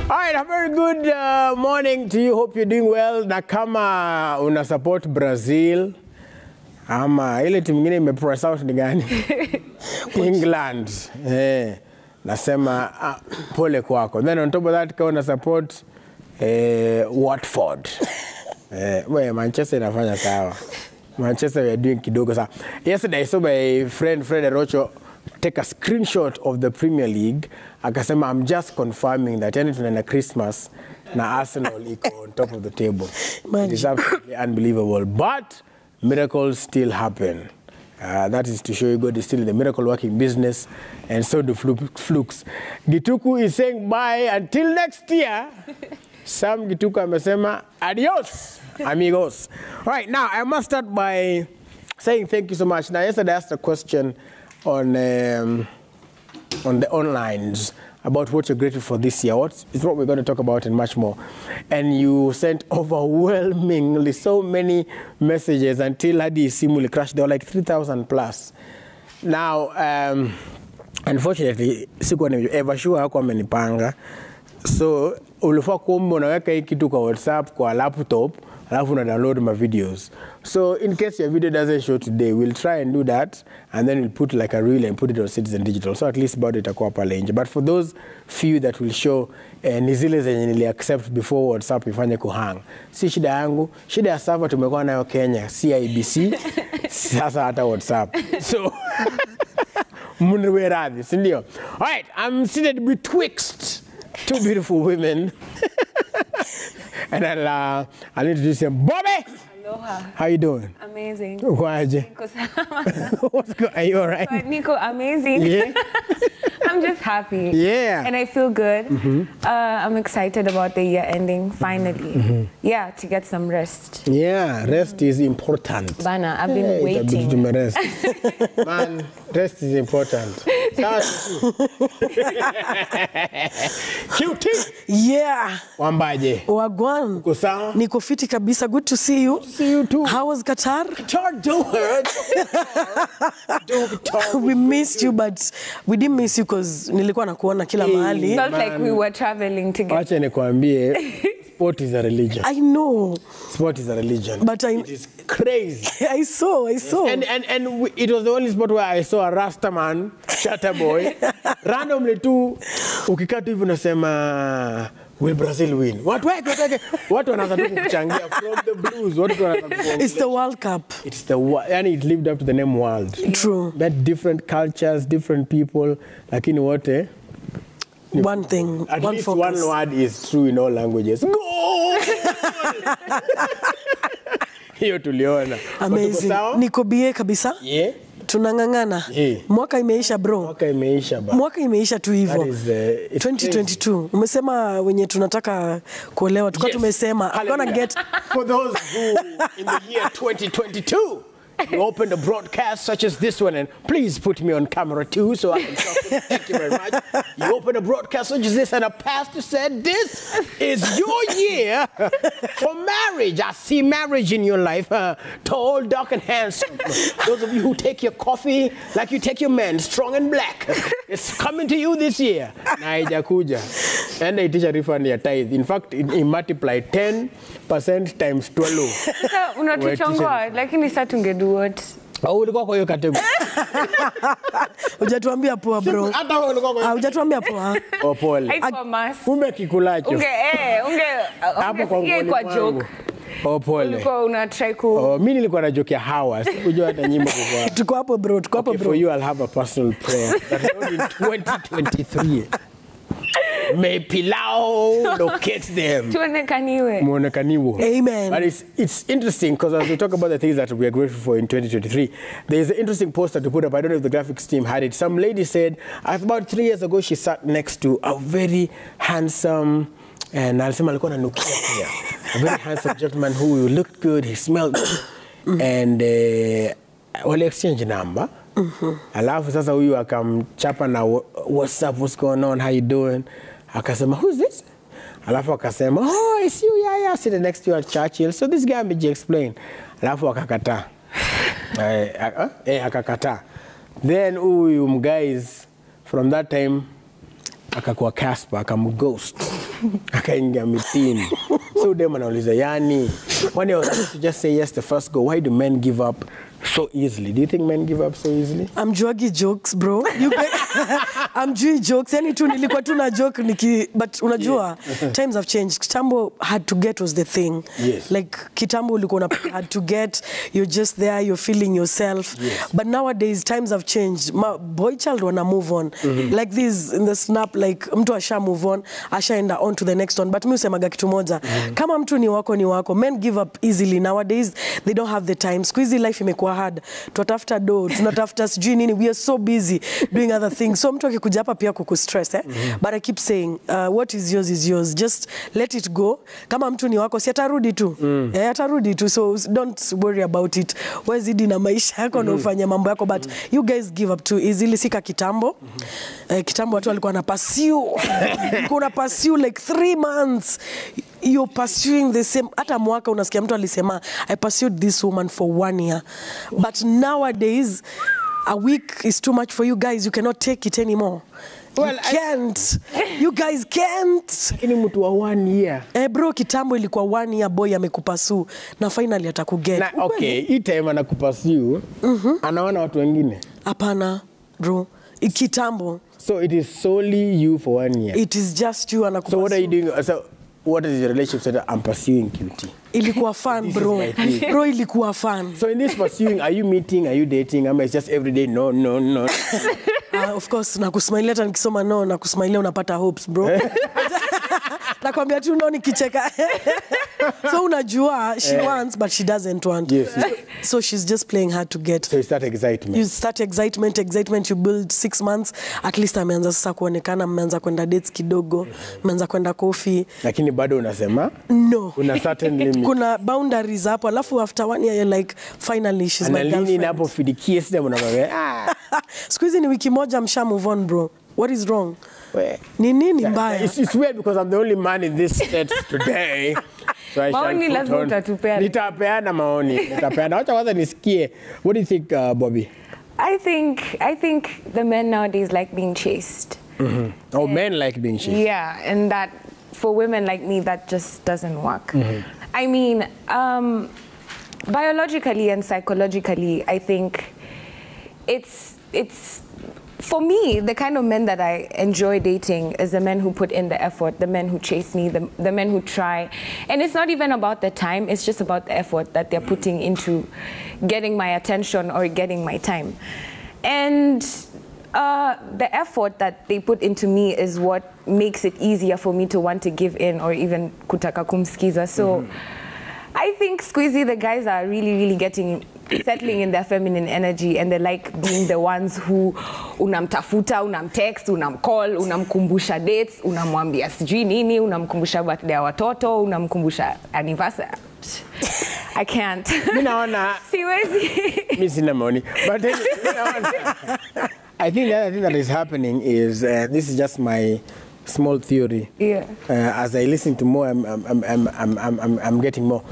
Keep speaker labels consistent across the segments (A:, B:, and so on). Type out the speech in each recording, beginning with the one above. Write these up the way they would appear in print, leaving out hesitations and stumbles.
A: All right, a very good morning to you. Hope you're doing well. Na kama una support Brazil, ama ile timu nyingine imepress out ni gani? England. Nasema pole kwako. Then on top of that, kama una support Watford. Manchester inafanya sawa. Manchester we are doing kidogo sawa. Yesterday I saw my friend Fred Rocho take a screenshot of the Premier League. Akasema, I'm just confirming that yani tunaenda Christmas na Arsenal iko on top of the table. It is absolutely unbelievable. But miracles still happen. That is to show you God is still in the miracle working business, and so do flukes. Gituku is saying bye until next year. Sam Gituku amesema adios, amigos. All right, now I must start by saying thank you so much. Now, yesterday I asked a question on the onlines about what you're grateful for this year. What is what we're going to talk about and much more. And you sent overwhelmingly so many messages until hadi simuli crashed. There were like 3,000 plus. Now, unfortunately, sikuwa ever sure hakuwa amenipanga. So, ulifaa kuomba unaweka hii kitu kwa WhatsApp, kwa laptop, alafu una download my videos. So, in case your video doesn't show today, we'll try and do that, and then we'll put like a reel and put it on Citizen Digital. So, at least about it itakuwa pale nje. But for those few that will show, ni zile zenye nili accept before WhatsApp ifanye kuhang. Si shida yangu, shida ya server tumekuwa nayo Kenya, CIBC, sasa hata WhatsApp. So, muniwe radhi, sindio? All right, I'm seated betwixt two beautiful women. And I'll introduce them. Bobby!
B: Aloha.
A: How you doing?
B: Amazing.
A: What's good? Are you all right?
B: Nico, amazing.
A: Yeah?
B: I'm just happy.
A: Yeah.
B: And I feel good. I'm excited about the year ending, finally. Yeah, to get some rest.
A: Yeah, rest is important.
B: Bana, I've been waiting.
A: To rest. Man, rest is important. Cute.
C: Yeah.
A: Wambaje.
C: Wagwan.
A: Uko sawa?
C: Niko fiti kabisa. Good to see you.
A: See you too.
C: How was Qatar?
A: Qatar,
C: We missed you, but we didn't miss you because nilikuwa nakuona kila mahali.
B: Felt like we were traveling together.
A: Wacha nikwambie, sport is a religion.
C: I know.
A: Sport is a religion.
C: But
A: it is crazy.
C: I saw.
A: And it was the only sport where I saw a Rasta man, Shatter boy, randomly too, ukikaa tu hivi unasema, will Brazil win? Watu wanaanza tu kuchangia from the blues.
C: It's the World Cup.
A: And it lived up to the name world.
C: True.
A: Met different cultures, different people, lakini wote.
C: One thing,
A: at
C: one
A: least
C: focus.
A: One word is true in all languages. Go! Hiyo tuliona.
C: Amazing. Niko bie kabisa.
A: Yeah.
C: Tunangangana.
A: Yeah.
C: Mwaka imeisha bro. Mwaka imeisha tu hivyo. 2022. Umesema wenye tunataka kuolewa. Tukao tumesema I'm gonna get
A: for those who in the year 2022 you opened a broadcast such as this one, and please put me on camera too so I can talk. Thank you very much. You opened a broadcast such as this, and a pastor said, this is your year for marriage. I see marriage in your life. Tall, dark, and handsome. Those of you who take your coffee like you take your men, strong and black. It's coming to you this year. Na haijakuja. And I teach a refund your tithe. In fact, it multiplied 10% times 12.
B: Sasa unatuchongoa, lakini sasa tungedu what?
A: Ulikuwa kwa hiyo category.
C: Hujatuambia poa bro.
A: Hata wewe ulikuwa kwa hiyo.
C: Hujatuambia poa.
A: Pole.
B: Haikuwa mas.
A: Kumbe kikulacho.
B: Hapo kwa joke.
A: Pole.
B: Ulikuwa una try ku.
A: Mimi nilikuwa na joke ya Hawa. Sikujua hata nyimbo kwa.
C: Tuko hapo bro, tuko hapo bro.
A: For you I'll have a personal prayer. That in 2023. May Pilau locate them.
B: Tuonekaniwe.
C: Amen.
A: But it's interesting because as we talk about the things that we are grateful for in 2023, there's an interesting poster to put up. I don't know if the graphics team had it. Some lady said, about 3 years ago, she sat next to a very handsome, and alisema alikuwa ananukia pia, a very handsome gentleman who looked good, he smelled good, and wale exchange number. Alafu sasa huyu akamchapa na what's up, what's going on, how you doing? Akasema, who's this? Alafu akasema, oh, it's you, yeah, sitting next to you at Churchill. So this guy made you explain. Alafu akakataa. Akakataa. Then huyu guys from that time akakuwa Casper, akamghost. akaingia mitini. So dem anauliza, yani, when you're supposed to just say yes the first go, why do men give up so easily? Do you think men give up so easily?
C: I'm joking jokes, bro. I'm doing jokes. Yani tu nilikuwa tu na joke but unajua times have changed. Kitambo had to get was the thing.
A: Yes.
C: Like kitambo ulikuwa had to get, you're just there, you're feeling yourself.
A: Yes.
C: But nowadays times have changed. Boy child wanna move on. Like this in the snap, like mtu asha move on, ashaenda on to the next one. But mi usemaga kitu moja. Kama mtu ni wako ni wako. Men give up easily nowadays. They don't have the time. Squeezy life imekuwa hard. Tunatafuta do, tunatafuta sijui nini. We are so busy doing other things. So mtu akikuja hapa pia kukustress But I keep saying what is yours is yours. Just let it go. Kama mtu ni wako si atarudi tu. Atarudi tu. So don't worry about it. Wezidi na maisha yako na ufanye mambo yako, but you guys give up too easily. Sika kitambo. Kitambo watu walikuwa na pursue. Kuna pursue like 3 months. You're pursuing the same. Hata mwaka unasikia mtu alisema I pursued this woman for 1 year. But nowadays a week is too much for you guys. You cannot take it anymore. Well, you can't. You guys can't.
A: Lakini mtu wa 1 year.
C: Bro, kitambo ilikuwa 1 year boy amekupursue na finally atakuget.
A: Na okay, hii time anakupursue, anaona watu wengine.
C: Hapana, bro. Kitambo.
A: So it is solely you for 1 year.
C: It is just you anakupursue.
A: So what are you doing? So what is your relationship set? I'm pursuing QT.
C: Ilikuwa fun, bro. Bro, ilikuwa fun.
A: So in this pursuing, are you meeting? Are you dating? I mean, it's just every day. No.
C: Of course, nakusmailia hata nikisoma no, nakusmailia unapata hopes, bro. Nakwambia tu no nikicheka. So unajua she wants but she doesn't want.
A: Yes.
C: So she's just playing hard to get.
A: So you start excitement.
C: You start excitement, you build 6 months. At least ameanza sasa kuonekana, mmeanza kwenda dates kidogo, mmeanza kwenda coffee.
A: Lakini bado unasema?
C: No.
A: Una certain limit.
C: Kuna boundaries hapo, alafu after 1 year you're like finally she's my girlfriend.
A: Analini napo fidikie sida mnamwambia
C: Siku hizi ni wiki moja msha move on, bro. What is wrong? Ni nini mbaya?
A: It's weird because I'm the only man in this state today. So I
B: maoni lazima utatupeana.
A: Nitapeana maoni. Nitapeana. Wacha kwanza nisikie. What do you think, Bobby?
B: I think the men nowadays like being chased.
A: Oh, men like being chased.
B: Yeah, and that for women like me, that just doesn't work. I mean, biologically and psychologically, I think it's for me, the kind of men that I enjoy dating is the men who put in the effort, the men who chase me, the men who try. And it's not even about the time, it's just about the effort that they're putting into getting my attention or getting my time. And the effort that they put into me is what makes it easier for me to want to give in or even kutaka kumskiza. So I think Squeezy, the guys are really settling in their feminine energy, and they like being the ones who unamtafuta, unamtext, unamcall, unamkumbusha dates, unamwambia sijui nini, unamkumbusha birthday ya watoto, unamkumbusha anniversary. I can't.
A: Minaona.
B: Siwezi.
A: Mimi sina maoni. But I think the other thing that is happening is this is just my small theory.
B: Yeah.
A: As I listen to more, I'm getting more.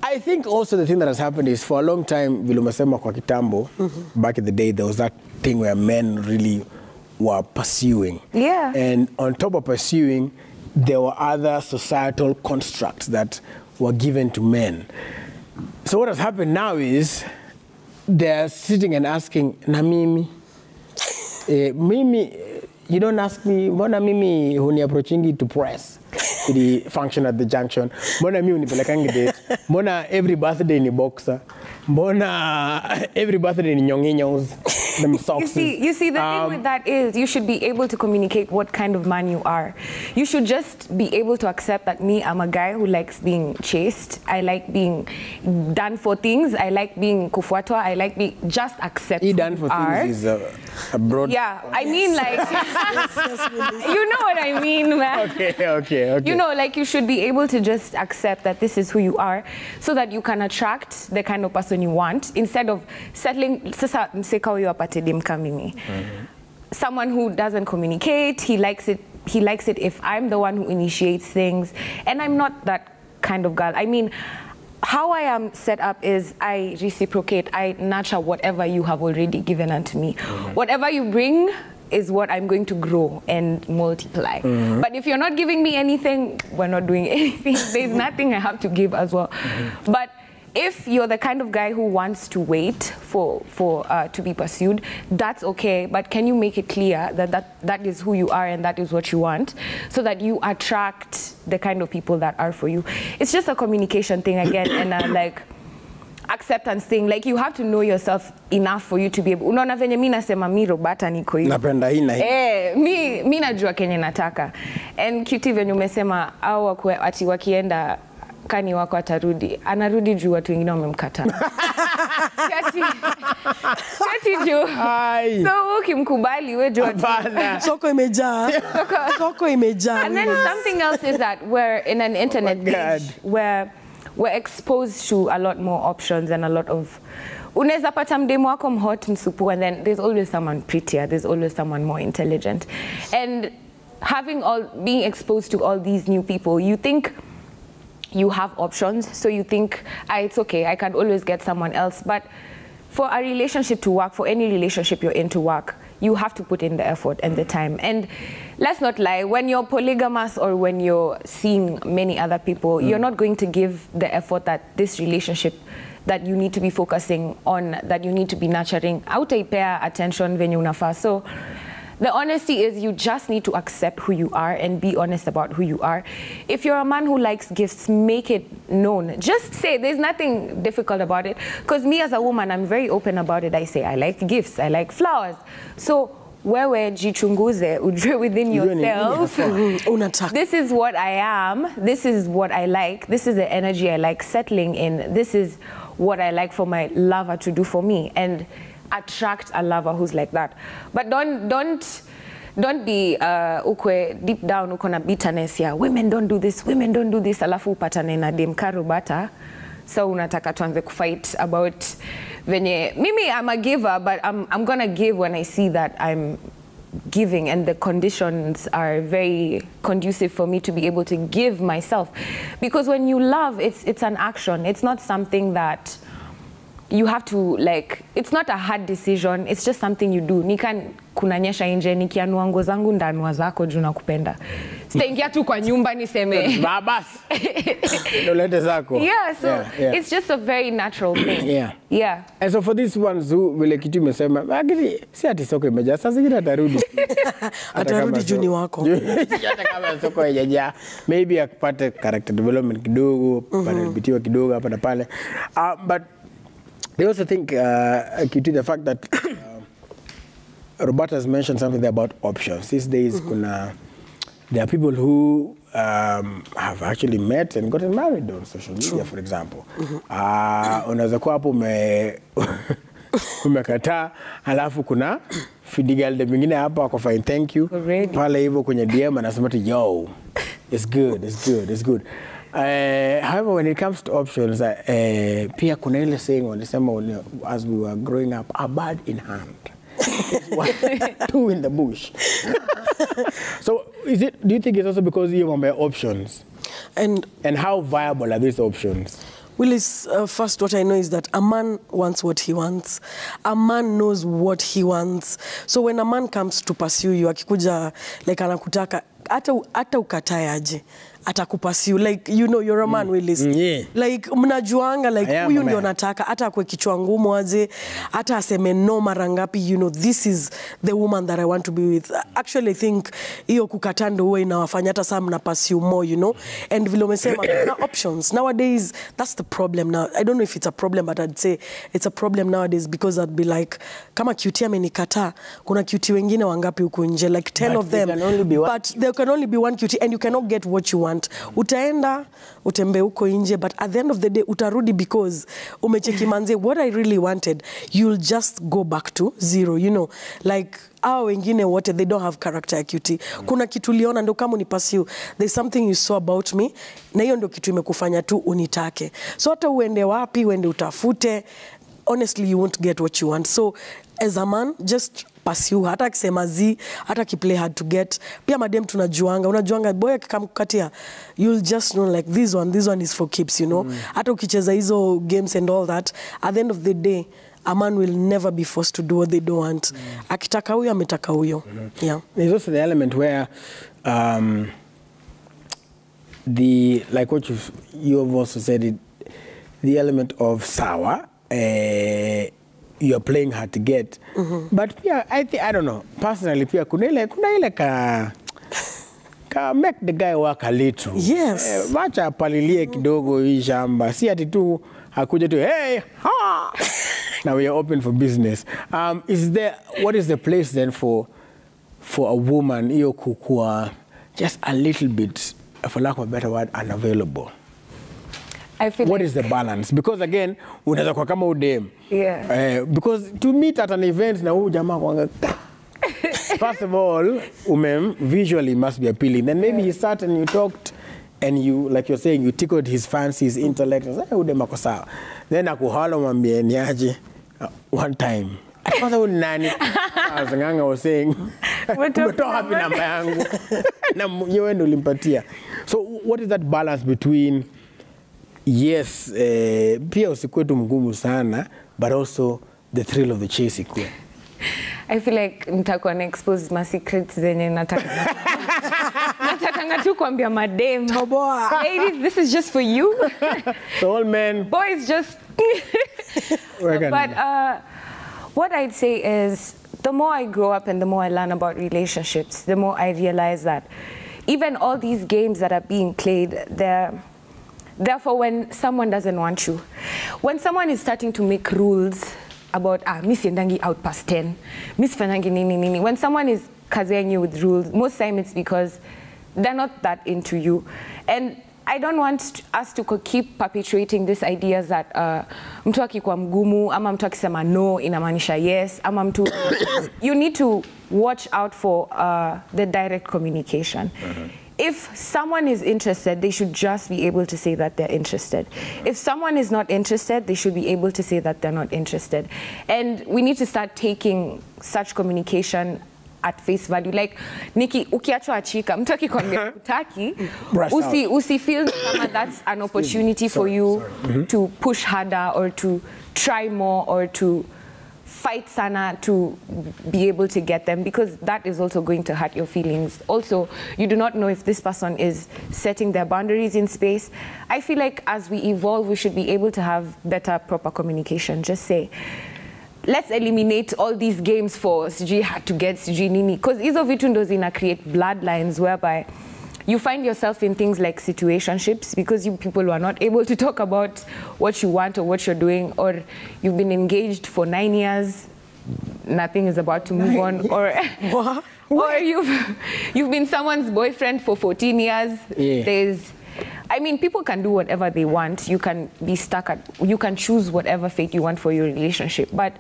A: I think also the thing that has happened is for a long time, vile umesema kwa kitambo, back in the day, there was that thing where men really were pursuing.
B: Yeah.
A: And on top of pursuing, there were other societal constructs that were given to men. So what has happened now is they're sitting and asking, na mimi, mimi, you don't ask me, mbona mimi huni approachingi to press the function at the junction, mbona mimi unipelekangi date, mbona every birthday ni boxer, mbona every birthday ni nyonginyos, them socks.
B: You see, the thing with that is you should be able to communicate what kind of man you are. You should just be able to accept that me, I'm a guy who likes being chased. I like being done for things. I like being kufuatwa. I like being just accept who
A: done for
B: you are.
A: things is a broad.
B: Yeah, I mean like, you know what I mean, man.
A: Okay.
B: You know, like you should be able to just accept that this is who you are, so that you can attract the kind of person you want instead of settling. Sasa mseka huyo apate dem kama mimi. Someone who doesn't communicate. He likes it if I'm the one who initiates things, and I'm not that kind of girl. I mean, how I am set up is I reciprocate. I nurture whatever you have already given unto me. Whatever you bring, is what I'm going to grow and multiply. But if you're not giving me anything, we're not doing anything. There's nothing I have to give as well. But if you're the kind of guy who wants to wait for to be pursued, that's okay. But can you make it clear that is who you are and that is what you want, so that you attract the kind of people that are for you? It's just a communication thing again, and like acceptance thing. Like you have to know yourself enough for you to be able. Unaona venye mimi nasema mi Robata niko hivi.
A: Napenda hii na hii.
B: Mi najua kenye nataka. And QT venye umesema au ati wakienda kani wako atarudi, anarudi juu watu wengine wamemkataa. Siati juu. So ukimkubali wewe juu.
C: Soko imejaa. Soko imejaa.
B: And then something else is that we're in an internet age where we're exposed to a lot more options and a lot of unaweza pata mdemo wako mhot msupu, and then there's always someone prettier, there's always someone more intelligent. And being exposed to all these new people, you think you have options, so you think it's okay, I can always get someone else. But for a relationship to work, for any relationship you're in to work, you have to put in the effort and the time. And let's not lie, when you're polygamous or when you're seeing many other people, you're not going to give the effort that this relationship that you need to be focusing on, that you need to be nurturing. Hautaipea attention venye unafaa. So the honesty is you just need to accept who you are and be honest about who you are. If you're a man who likes gifts, make it known. Just say, there's nothing difficult about it. Because me as a woman, I'm very open about it. I say, I like gifts, I like flowers. So, wewe jichunguze, ujue within yourself. This is what I am, this is what I like, this is the energy I like settling in, this is what I like for my lover to do for me. And attract a lover who's like that. But don't be ukwe deep down uko na bitterness ya women don't do this, alafu upatane na dem Robata, so unataka tuanze kufight about venye mimi I'm a giver, but I'm gonna give when I see that I'm giving and the conditions are very conducive for me to be able to give myself. Because when you love, it's an action, it's not something that you have to, like, it's not a hard decision, it's just something you do. Kunanyesha nje, nikianua nguo zangu ndanua zako juu nakupenda. Sitaingia tu kwa nyumba niseme.
A: Babas. Nolete zako.
B: Yeah, so it's just a very natural thing. Yeah.
A: And so for these ones who vile kitu imesema, lakini si ati soko imejaa, sasa zingine atarudi.
C: Atarudi juni wako.
A: Hata kama soko haijajaa, maybe akupate character development kidogo, panabitiwa kidogo hapa na pale. But they also think, Kitty, the fact that Robata has mentioned something there about options. These days, there are people who have actually met and gotten married on social media, for example. Unaweza kuwa hapo umekataa, halafu kuna fidigalde mwingine hapa wako fine, thank you. Pale hivyo kwenye DM anasema tu, yo, it's good. However, when it comes to options, pia kuna ile saying wanasema as we were growing up, a bird in hand. Two in the bush. So, do you think it's also because you have options? And how viable are these options?
C: Willis, first what I know is that a man wants what he wants. A man knows what he wants. So when a man comes to pursue you, akikuja like anakutaka, ata ukatae aje, atakupursue, like, you know, you're a man, Willis. Like mnajuanga, like huyu ndio nataka, hata kwa kichwa ngumu aje, hata aseme no mara ngapi, you know, this is the woman that I want to be with. Actually, I think hiyo kukataa ndio huwa inawafanya hata saa mna pursue more, you know. And vile umesema kuna options nowadays. That's the problem now. I don't know if it's a problem, but I'd say it's a problem nowadays, because I'd be like, kama QT amenikataa, kuna QT wengine wangapi huko nje, like 10 of them, but there can only be one QT and you cannot get what you want. Utaenda utembe huko nje, but at the end of the day utarudi because umecheki manze what I really wanted. You'll just go back to zero, you know, like hao wengine wote they don't have character ya QT. Kuna kitu uliona ndo kama unipursue, there's something you saw about me, na hiyo ndo kitu imekufanya tu unitake. So hata uende wapi, uende utafute, honestly you won't get what you want. So as a man, just pursue. Hata kisema hata kiplay hard to get. Pia madem unajuanga boy akikamkukatia, you'll just know like this one is for keeps, you know. Hata ukicheza hizo games and all that, at the end of the day a man will never be forced to do what they don't want. Akitaka huyo ametaka huyo. Yeah.
A: There's also the element where like what you've also said, the element of sour, you're playing hard to get. But yeah, I don't know. Personally, pia kuna ile ka make the guy work a little.
C: Yes.
A: Wacha palilie kidogo hii shamba. Si ati tu hakuja tu hey ha. Now we are open for business. What is the place then for a woman hiyo kukua just a little bit, for lack of a better word, unavailable?
B: I feel
A: what
B: like
A: is the balance? Because again, unaweza kwa kama udem.
B: Yeah.
A: Because to meet at an event na huyu jamaa kwanga first of all, visually must be appealing. Then maybe you sat and you talked and you, like you're saying, you tickled his fancy, his intellect. Udem ako sawa. Then akuhala mwambie niaje one time. Kwanza huyu nani? As Nganga was saying, umetoa hapi namba yangu. Na yewe ndo ulimpatia. So what is that balance between yes, pia usikue tu mgumu sana, but also the thrill of the chase ikue?
B: I feel like nitakuwa na expose my secrets zenye natakanga tu kuambia madem. Ladies, this is just for you.
A: So all men.
B: Boys just. But what I'd say is, the more I grow up and the more I learn about relationships, the more I realize that even all these games that are being played, therefore when someone doesn't want you, when someone is starting to make rules about miss yendangi out past 10, miss fanyangi nini. When someone is kazing you with rules, most time it's because they're not that into you. And I don't want us to keep perpetuating this idea that mtu akikuwa mgumu ama mtu akisema no inamaanisha yes ama mtu you need to watch out for the direct communication. If someone is interested, they should just be able to say that they're interested. If someone is not interested, they should be able to say that they're not interested. And we need to start taking such communication at face value. Like, Nikki, ukiachwa achika, mtu akikwambia kutaki, feel kama that's an opportunity for you to push harder or to try more or to fight sana to be able to get them, because that is also going to hurt your feelings. Also, you do not know if this person is setting their boundaries in space. I feel like as we evolve, we should be able to have better, proper communication. Just say, let's eliminate all these games for sijui had to get sijui nini, because hizo vitu ndo zina create bloodlines whereby you find yourself in things like situationships because you people are not able to talk about what you want or what you're doing, or you've been engaged for 9 years, nothing is about to move on, or or you've been someone's boyfriend for 14 years. I mean, people can do whatever they want. You can be stuck you can choose whatever fate you want for your relationship. But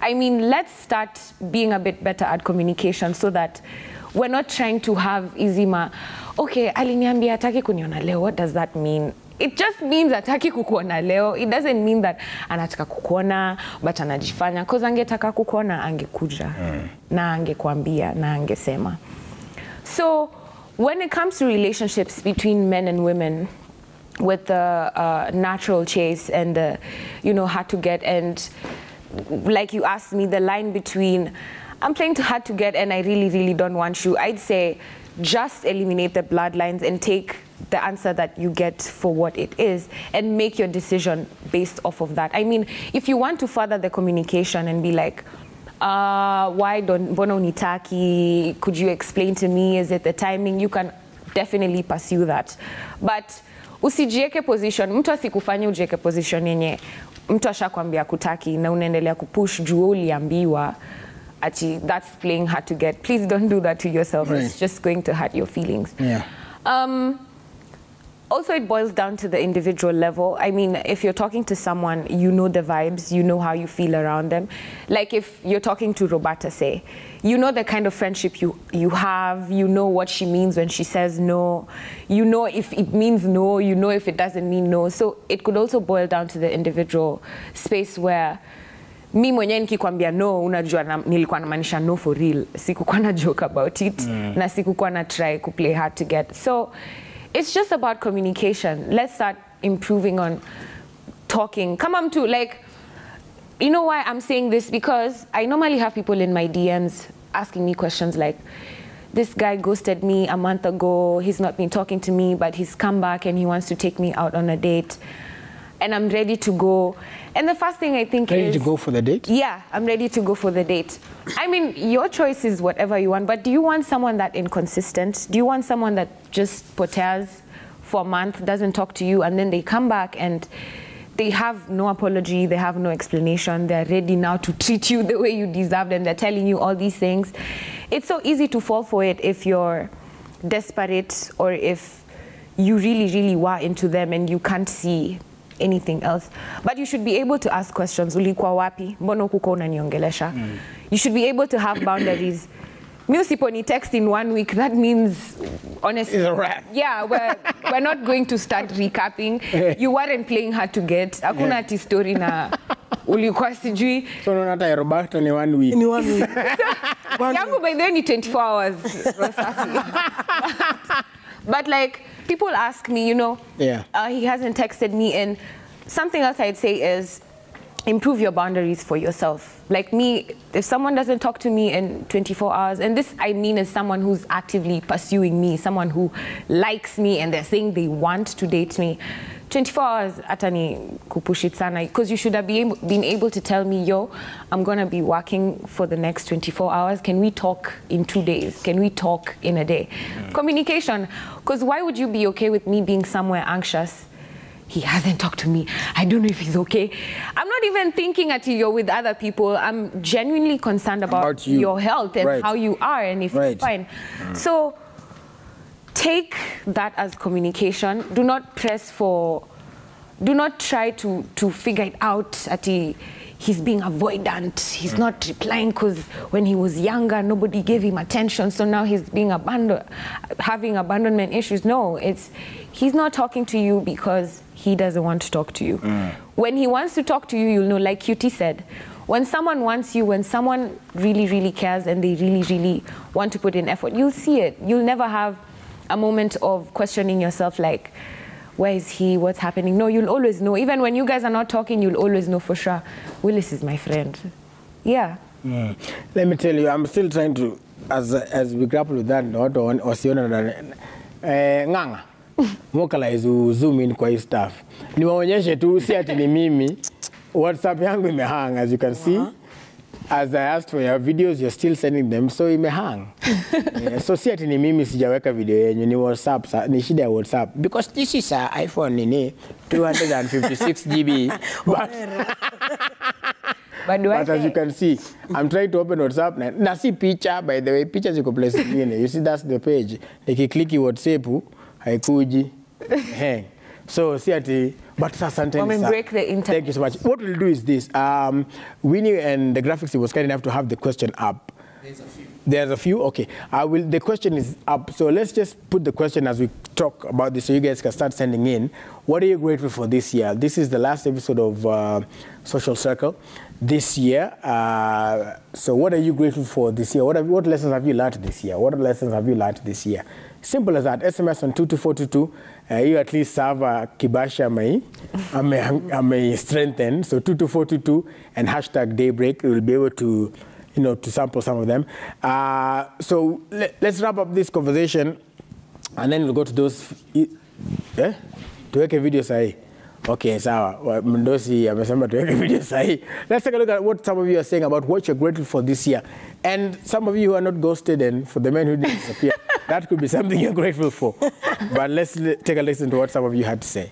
B: I mean, let's start being a bit better at communication so that we're not trying to have izima, okay, aliniambia hataki kuniona leo. What does that mean? It just means hataki kukuona leo. It doesn't mean that anataka kukuona but anajifanya, because angetaka kukuona angekuja na angekuambia na angesema. So when it comes to relationships between men and women, with the natural chase and the, hard to get, and like you asked me, the line between I'm playing too hard to get and I really, really don't want you, I'd say just eliminate the bloodlines and take the answer that you get for what it is and make your decision based off of that. I mean, if you want to further the communication and be like, mbona unitaki, could you explain to me, is it the timing, you can definitely pursue that. But usijieke position, mtu asikufanye ujieke position yenye mtu ashakwambia kutaki na unaendelea kupush juu uliambiwa ati that's playing hard to get. Please don't do that to yourself. Right. It's just going to hurt your feelings.
A: Yeah.
B: Also, it boils down to the individual level. I mean, if you're talking to someone, you know the vibes, you know how you feel around them. Like if you're talking to Roberta, say, you know the kind of friendship you have, you know what she means when she says no, you know if it means no, you know if it doesn't mean no. So it could also boil down to the individual space where mi mwenyewe nikikwambia no, unajua nilikuwa namaanisha no for real. Sikukuwa na joke about it, na sikukuwa na try to play hard to get. So it's just about communication. Let's start improving on talking. Kama mtu, like, you know why I'm saying this? Because I normally have people in my DMs asking me questions like, this guy ghosted me a month ago, he's not been talking to me, but he's come back and he wants to take me out on a date. And I'm ready to go. And the first thing I think is...
A: Ready to go for the date?
B: Yeah, I'm ready to go for the date. I mean, your choice is whatever you want, but do you want someone that inconsistent? Do you want someone that just potares for a month, doesn't talk to you, and then they come back and they have no apology, they have no explanation, they're ready now to treat you the way you deserved, and they're telling you all these things? It's so easy to fall for it if you're desperate or if you really, really were into them and you can't see anything else. But you should be able to ask questions. Ulikuwa wapi? Mbona hukuwa unaniongelesha? You should be able to have boundaries. Me usiponi text in 1 week, that means, honestly,
A: it's a wrap.
B: Yeah, we're not going to start recapping. You weren't playing hard to get. Hakuna ati story na ulikuwa sijui.
A: So no nata Roberto ni 1 week.
C: In 1 week.
B: Yangu by then ni 24 hours. But like, people ask me, you know, he hasn't texted me, and something else I'd say is improve your boundaries for yourself. Like me, if someone doesn't talk to me in 24 hours, and this I mean as someone who's actively pursuing me, someone who likes me and they're saying they want to date me, 24 hours atani kupushit sana, because you should have been able to tell me, yo, I'm gonna be working for the next 24 hours. Can we talk in 2 days? Can we talk in a day? Communication, because why would you be okay with me being somewhere anxious? He hasn't talked to me. I don't know if he's okay. I'm not even thinking that you're with other people. I'm genuinely concerned about your health and how you are and if you're fine. So take that as communication. Do not press for, do not try to figure it out at he's being avoidant. He's not replying because when he was younger, nobody gave him attention. So now he's being having abandonment issues. No, he's not talking to you because he doesn't want to talk to you. When he wants to talk to you, you'll know, like QT said, when someone wants you, when someone really, really cares and they really, really want to put in effort, you'll see it. You'll never have a moment of questioning yourself like, where is he? What's happening? No, you'll always know. Even when you guys are not talking, you'll always know for sure. Willis is my friend. Yeah.
A: Let me tell you, I'm still trying to, as we grapple with that, Nganga. Mwakala izu zoom in kwa hii stuff. Niwaonyeshe tu si ati ni mimi. WhatsApp yangu imehang, as you can see. As I asked for your videos, you're still sending them, so imehang. So si ati ni mimi sijaweka video yenyu, ni WhatsApp, ni shida ya WhatsApp. Because this is a iPhone nini, 256 GB. But as you can see, I'm trying to open WhatsApp. Na si picture, by the way, pictures ziko place nyingine. You see, that's the page. Nikiklik WhatsApp, haikuji. Hang. So, see ati, but sasa
B: break the internet.
A: Thank you so much. What we'll do is this. Winnie and the graphics, he was kind enough to have the question up.
D: There's a few.
A: There's a few? Okay. The question is up. So let's just put the question as we talk about this so you guys can start sending in. What are you grateful for this year? This is the last episode of Social Circle this year. So what are you grateful for this year? What lessons have you learned this year? What lessons have you learned this year? Simple as that. SMS on 22422. You at least have Kibasha may strengthen. So 22422 and hashtag Daybreak. We'll be able to, to sample some of them. So let's wrap up this conversation, and then we'll go to those. Tuweke video sahi. Okay, sawa. Mndosi amesema tuweke video sahi. Let's take a look at what some of you are saying about what you're grateful for this year. And some of you who are not ghosted, and for the men who didn't disappear, that could be something you're grateful for. But let's take a listen to what some of you had to say.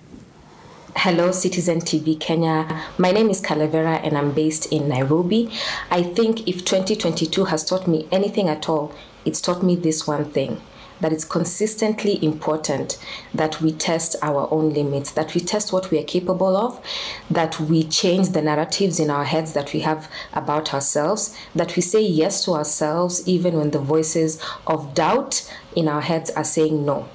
E: Hello, Citizen TV Kenya. My name is Calavera and I'm based in Nairobi. I think if 2022 has taught me anything at all, it's taught me this one thing, that it's consistently important that we test our own limits, that we test what we are capable of, that we change the narratives in our heads that we have about ourselves, that we say yes to ourselves even when the voices of doubt in our heads are saying no.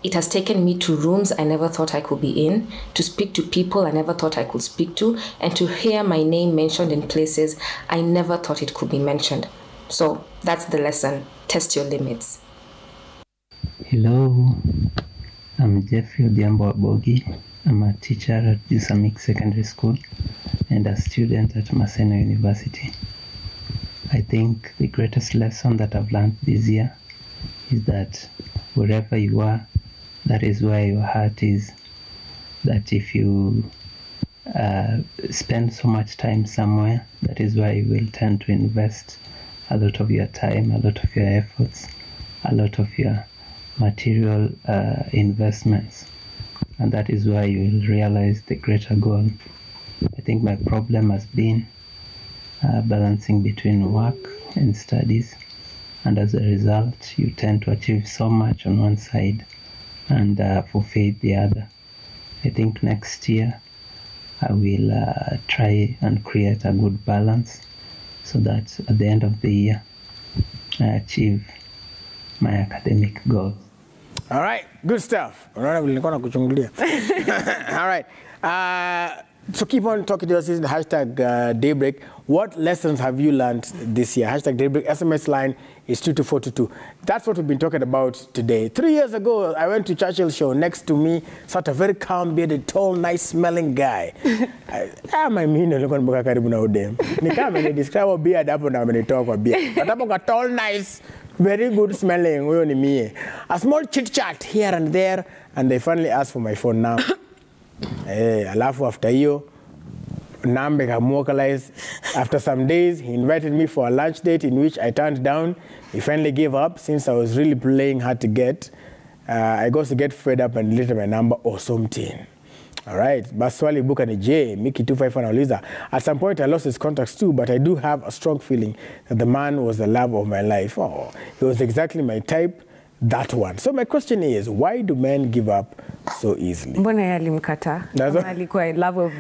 E: It has taken me to rooms I never thought I could be in, to speak to people I never thought I could speak to, and to hear my name mentioned in places I never thought it could be mentioned. So that's the lesson. Test your limits.
F: Hello, I'm Jeffrey Odhiambo Abogi.
D: I'm a teacher at Jusamik Secondary School and a student at Maseno University. I think the greatest lesson that I've learned this year is that wherever you are, that is where your heart is. That if you spend so much time somewhere, that is where you will tend to invest a lot of your time, a lot of your efforts, a lot of your material investments, and that is where you will realize the greater goal. I think my problem has been balancing between work and studies, and as a result you tend to achieve so much on one side and forfeit the other. I think next year I will try and create a good balance so that at the end of the year I achieve my academic goals.
A: All right, good stuff. All right. So keep on talking to us in the hashtag Daybreak. What lessons have you learned this year? Hashtag Daybreak. SMS line is 22422. That's what we've been talking about today. 3 years ago, I went to Churchill's show. Next to me sat a very calm, bearded, tall, nice-smelling guy. My mean, look on karibu na udem. Nikama ni describe a beard hapo na amenitoa kwa beard. But hapo ka tall, nice, very good smelling. Huyo ni mie. A small chit-chat here and there, and they finally asked for my phone now. Alafu after hiyo Nambe kamwokalize. After some days, he invited me for a lunch date in which I turned down. He finally gave up since I was really playing hard to get. I got to get fed up and deleted my number or something. All right. Baswali Buka ni J, Mickey 25 anauliza. At some point, I lost his contacts too, but I do have a strong feeling that the man was the love of my life. Oh, he was exactly my type. That one. So my question is, why do men give up so easily?
B: Mbona yalimkata? Alikuwa love of...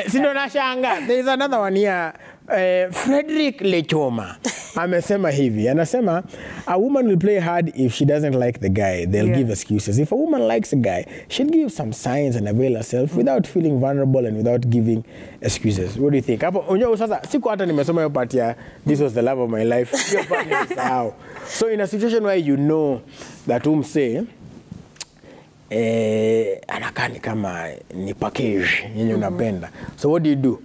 A: Sindo nashanga. There is another one here. Frederick Lechoma amesema hivi. Anasema, a woman will play hard if she doesn't like the guy. They'll give excuses. If a woman likes a guy, she'll give some signs and avail herself without feeling vulnerable and without giving excuses. What do you think? Hapo unyo sasa siku hata nimesoma hiyo part ya this was the love of my life. Hiyo part ni sao. So in a situation where you know that say anakani kama ni package yenye unapenda. So what do you do?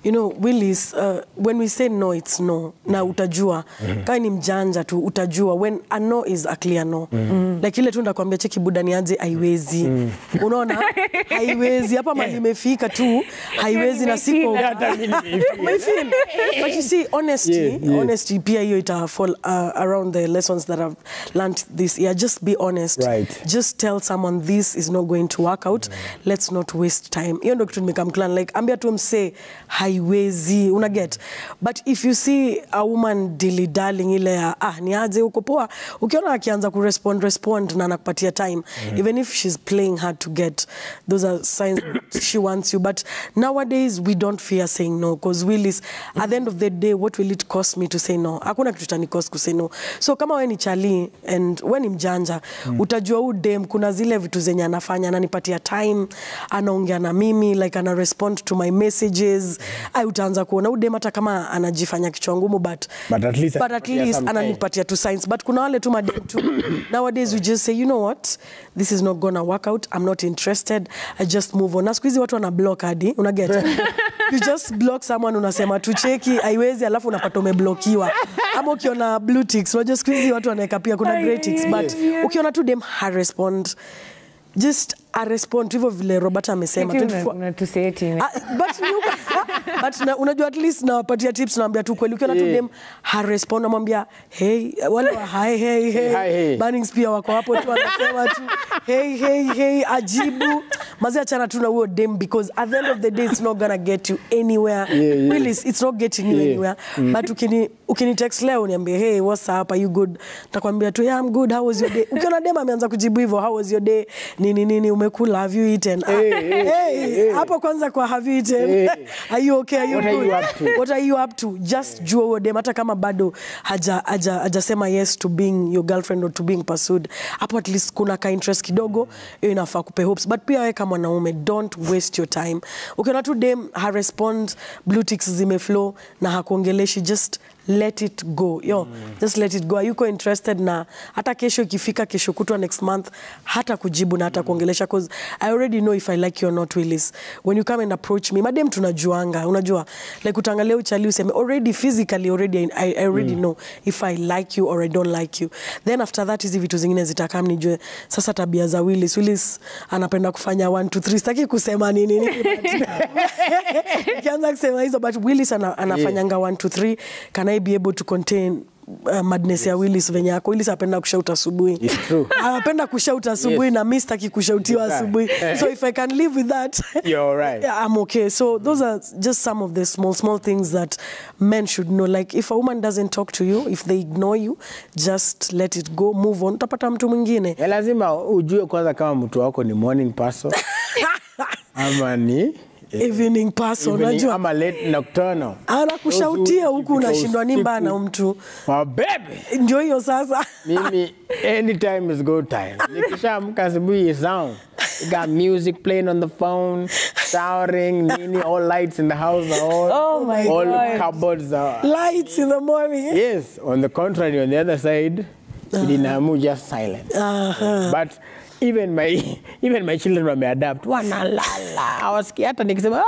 C: You know, Willis, when we say no, it's no. Na utajua. Kaya ni mjanja tu, utajua. When a no is a clear no. Like ile tu ndakwambia cheki buda ni aje, haiwezi. Unaona? Haiwezi. Hapa mali imefika tu, haiwezi na siko. My feel. But you see, honesty, pia hiyo ita fall around the lessons that I've learned this year. Just be honest.
A: Right.
C: Just tell someone this is not going to work out. Let's not waste time. Hiyo ndio kitu nimekam like ambia tu mse haiwezi, unaget. But if you see a woman dilly-dallying ile ya, ni aje uko poa, ukiona akianza respond na anakupatia time, even if she's playing hard to get, those are signs she wants you. But nowadays, we don't fear saying no, because Willis, at the end of the day, what will it cost me to say no? Hakuna kitu tani cost ku say no. So kama we ni chali, and we ni mjanja, utajua u dem, kuna zile vitu zenye anafanya, ananipatia time, anaongea na mimi, like ana respond to my messages, utaanza kuona udem hata kama anajifanya kichwa ngumu, but at least ananipatia two signs. But kuna wale tu madem tu nowadays we just say, you know what, this is not gonna work out, I'm not interested, I just move on. Na siku hizi watu wana block hadi, unaget. You just block someone, unasema tucheki haiwezi, alafu unapata umeblokiwa. Ama ukiona blue ticks, unajua siku hizi watu wanaweka pia kuna grey ticks, but ukiona tu dem ha respond, just a respond hivyo vile Robert amesema. But unajua at least nawapatia tips, naambia tu kweli ukiona tu dem ha respond, namwambia hey, wale wa hey. Bannings pia wako hapo tu anasema tu hey, ajibu. Mazi achana tu na huo dem, because at the end of the day it's not gonna get you anywhere. Really, it's not getting you anywhere. But ukini text leo uniambie hey, what's up, are you good? Takwambia tu yeah, I'm good, how was your day? Ukiona dem ameanza kujibu hivyo, how was your day? Nini umekula, have you eaten? Hapo kwanza kwa have you eaten? Are you okay? Are you good? What are you up to? Just jua huo dem, hata kama bado hajasema yes to being your girlfriend or to being pursued. Hapo at least kuna ka interest kidogo, hiyo inafaa kupe hopes. But pia wewe kama mwanaume, don't waste your time. Ukiona tu dem ha respond, blue ticks zimeflow na hakuongeleshi, just let it go. Yo, just let it go. Ayuko interested na hata kesho ikifika kesho kutwa next month hata kujibu na hata kuongelesha, cause I already know if I like you or not, Willis. When you come and approach me, madam tunajuanga, unajua, like utangalia uchali useme already physically already I already know if I like you or I don't like you. Then after that hizi vitu zingine zitakam nijue sasa tabia za Willis. Willis anapenda kufanya 1 2 3, sitaki kusema nini. Kianza kusema hizo, but Willis anafanyanga 1 2 3. Can I be able to contain madness ya Willis venye yako? Willis apenda kushout asubuhi.
A: It's true.
C: Anapenda kushout asubuhi na mimi sitaki kushoutiwa asubuhi. So if I can live with that,
A: you're right.
C: Yeah, I'm okay. So those are just some of the small things that men should know. Like if a woman doesn't talk to you, if they ignore you, just let it go, move on. Utapata mtu mwingine.
A: Ya lazima ujue kwanza kama mtu wako ni morning person ama ni
C: evening person, unajua,
A: ama late nocturnal.
C: Anakushautia huku unashindwa ni mbana mtu.
A: My baby.
C: Ndio hiyo sasa.
A: Mimi anytime is good time. Nikishaamka asubuhi sound. You got music playing on the phone, showering, nini, all lights in the house are on.
C: Oh my
A: all
C: God.
A: All cupboards are
C: Lights in the morning.
A: Yes, on the contrary, on the other side, Kidinamu just silent. But even my children wameadapt. Wanalala. Hawasikia hata nikisema la.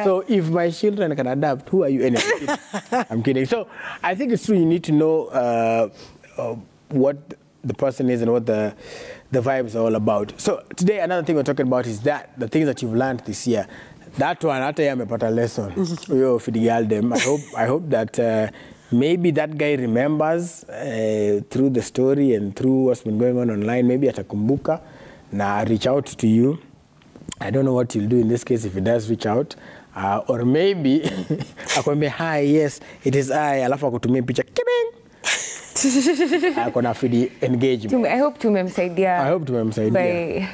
A: So if my children can adapt, who are you anyway? I'm kidding. So I think it's true. You need to know what the person is and what the vibes are all about. So today, another thing we're talking about is that the things that you've learned this year. That one, hata yeye amepata lesson. Yo fidigal them. I hope that maybe that guy remembers through the story and through what's been going on online. Maybe atakumbuka na reach out to you. I don't know what you'll do in this case if he does reach out. Or maybe akwambia, hi, yes, it is I. Alafu akutumie picha. Kibing! Akona fidi engagement.
B: I hope tumemsaidia.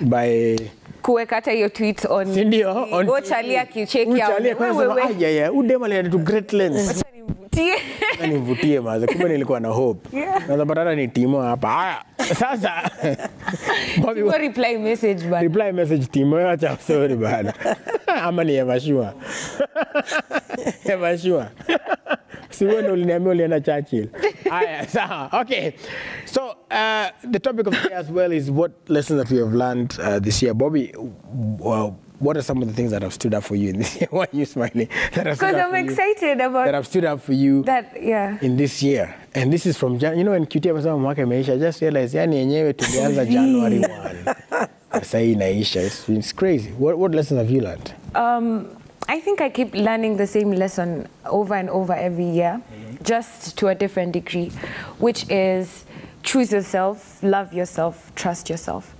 B: By kuweka hata hiyo tweet on.
A: Sindio? On
B: Chalia kicheki
A: ya. Chalia kwa sababu ya udema to great lengths. Nivutie maze, kumbe nilikuwa na hope. Na badala ni Timo hapa. Haya. Sasa
B: Bobby reply message
A: Timo, acha sorry bana. Ama ni Yamashua. Yamashua. Siweno uliniambia ulienda Churchill. Haya, sawa. Okay. So the topic of today as well is what lessons that we have learned this year. Bobby, what are some of the things that have stood up for you in this year? Why are you smiling?
B: Because I'm excited about
A: that have stood up for you in this year. And this is from you know, when QT amesema mwaka imeisha, I just realized yani yenyewe tulianza January 1. Sasa hii inaisha. It's crazy. What lessons have you learned?
B: I think I keep learning the same lesson over and over every year, just to a different degree, which is choose yourself, love yourself, trust yourself.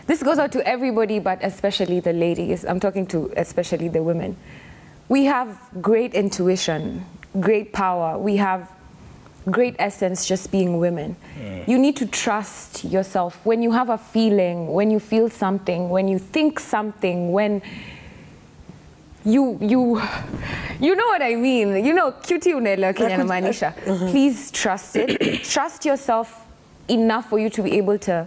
B: This goes out to everybody, but especially the ladies. I'm talking to especially the women. We have great intuition, great power. We have great essence just being women. You need to trust yourself. When you have a feeling, when you feel something, when you think something, when you know what I mean. You know, cutie unaelewa Kenya namaanisha. Please trust it. Trust yourself enough for you to be able to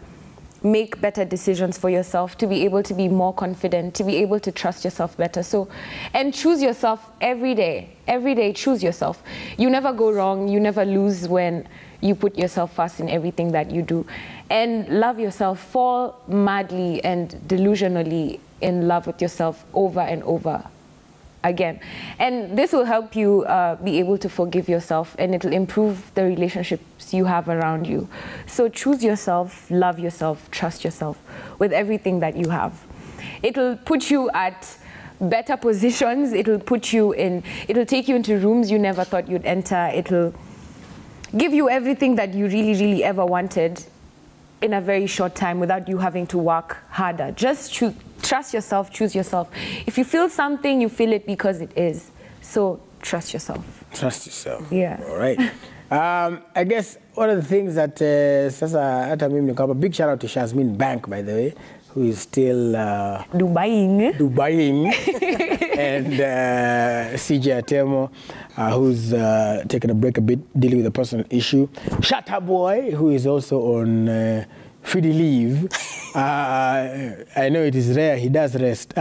B: make better decisions for yourself, to be able to be more confident, to be able to trust yourself better. So, and choose yourself every day. Every day, choose yourself. You never go wrong. You never lose when you put yourself first in everything that you do. And love yourself. Fall madly and delusionally in love with yourself over and over again. And this will help you be able to forgive yourself, and it will improve the relationships you have around you. So choose yourself, love yourself, trust yourself with everything that you have. It will put you at better positions. It will put you in, it will take you into rooms you never thought you'd enter. It will give you everything that you really, really ever wanted in a very short time without you having to work harder. Just trust yourself, choose yourself. If you feel something, you feel it because it is. So trust yourself.
A: Trust yourself.
B: Yeah.
A: All right. I guess one of the things that sasa hata mimi nikapa, big shout out to Shazmin Bank, by the way, who is still
B: Dubaing.
A: And CJ Atemo, who's taking a break a bit, dealing with a personal issue. Shatta Boy, who is also on free leave. I know it is rare, he does rest.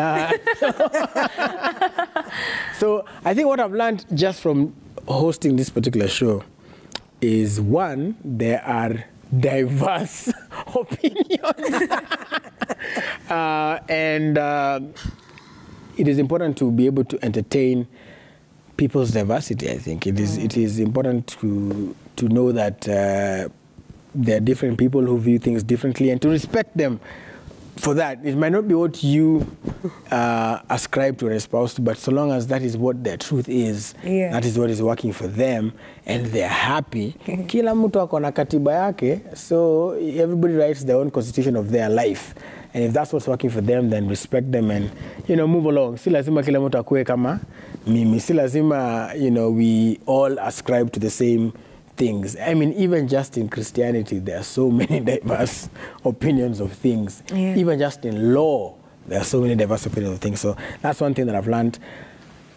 A: So I think what I've learned just from hosting this particular show is, one, there are diverse opinions. And it is important to be able to entertain people's diversity, I think. It is important to know that there are different people who view things differently and to respect them for that. It might not be what you ascribe to or espouse to, but so long as that is what their truth is, that is what is working for them, and they're happy. Kila mtu ako na katiba yake, so everybody writes their own constitution of their life. And if that's what's working for them, then respect them and, move along. Si lazima kila mtu akue kama mimi. Si lazima, we all ascribe to the same things. I mean, even just in Christianity, there are so many diverse opinions of things. Yeah. Even just in law, there are so many diverse opinions of things. So that's one thing that I've learned,